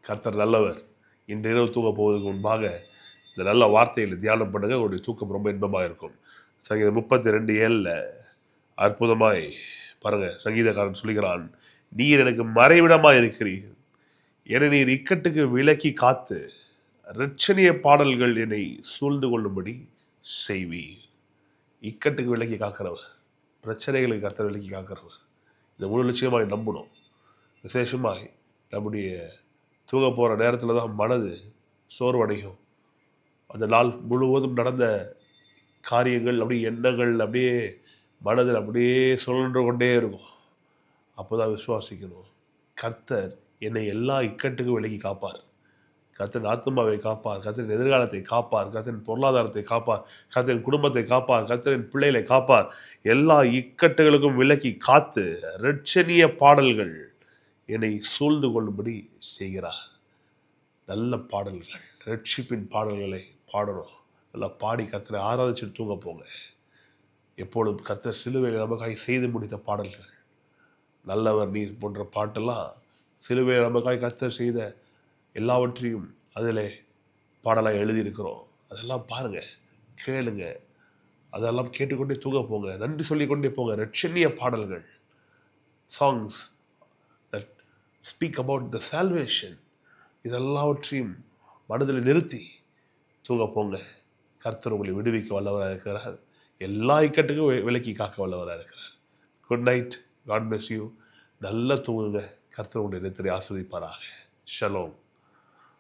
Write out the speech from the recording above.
கர்த்தர் நல்லவர். இன்று இரவு தூங்க போவதற்கு முன்பாக இந்த நல்ல வார்த்தையில் தியானம் பண்ணுங்க. உங்களுடைய தூக்கம் ரொம்ப இன்பமாக இருக்கும். சங்கீதம் 32:7 அற்புதமாய் பாருங்க, சங்கீதக்காரன் சொல்கிறான், நீர் எனக்கு மறைவிடமாய் இருக்கிறீர், என்னை நீர் இக்கட்டுக்கு விலக்கி காத்து இரட்சணிய பாடல்கள் என்னை சூழ்ந்து கொள்ளும்படி செய்வீர். இக்கட்டுக்கு விலக்கி காக்கிறவர், பிரச்சனைகளுக்கு கர்த்தர் விலக்கி காக்கிறவர். இதை முழு நிச்சயமாய் நம்பணும். விசேஷமாய் நம்முடைய தூங்க போகிற நேரத்தில் தான் மனது சோர்வடையும். அந்த நாள் முழுவதும் நடந்த காரியங்கள் அப்படியே எண்ணங்கள் அப்படியே மனதில் அப்படியே சுழன்று கொண்டே இருக்கும். அப்போ தான் விசுவாசிக்கணும், கர்த்தர் என்னை எல்லா இக்கட்டுக்கும் விலக்கி காப்பார். கர்த்தரின் ஆத்மாவை காப்பார், கர்த்தரின் எதிர்காலத்தை காப்பார், கர்த்தரின் பொருளாதாரத்தை காப்பார், கர்த்தரின் குடும்பத்தை காப்பார், கர்த்தரின் பிள்ளைகளை காப்பார். எல்லா இக்கட்டுகளுக்கும் விலக்கி காத்து இரட்சணிய பாடல்கள் என்னை சூழ்ந்து கொள்ளும்படி செய்கிறார். நல்ல பாடல்கள், ரட்சிப்பின் பாடல்களை பாடணும். நல்லா பாடி கர்த்தரை ஆராதிச்சுட்டு தூங்க போங்க. எப்பொழுதும் கர்த்தர் சிலுவையில் நமக்காக செய்து முடித்த பாடல்கள், நல்லவர் நீர் போன்ற பாட்டெல்லாம் சிலுவையில் நமக்காக கர்த்தர் செய்த எல்லாவற்றையும் அதில் பாடலாக எழுதியிருக்கிறோம். அதெல்லாம் பாருங்க, கேளுங்க, அதெல்லாம் கேட்டுக்கொண்டே தூங்க போங்க. நன்றி சொல்லிக்கொண்டே போங்க. ரட்சணிய பாடல்கள், songs that speak about the salvation, இதெல்லாவற்றையும் மனதில் நிறுத்தி தூங்க போங்க. கர்த்தர் உங்களை விடுவிக்க வல்லவராக இருக்கிறார். எல்லா இக்கட்டுக்கும் விலக்கி காக்க வல்லவராக இருக்கிறார். Good night. God bless you. நல்லா தூங்குங்க. கர்த்தர் உங்களுடைய நித்திரை ஆஸ்வதிப்பாராக. ஷலோம்.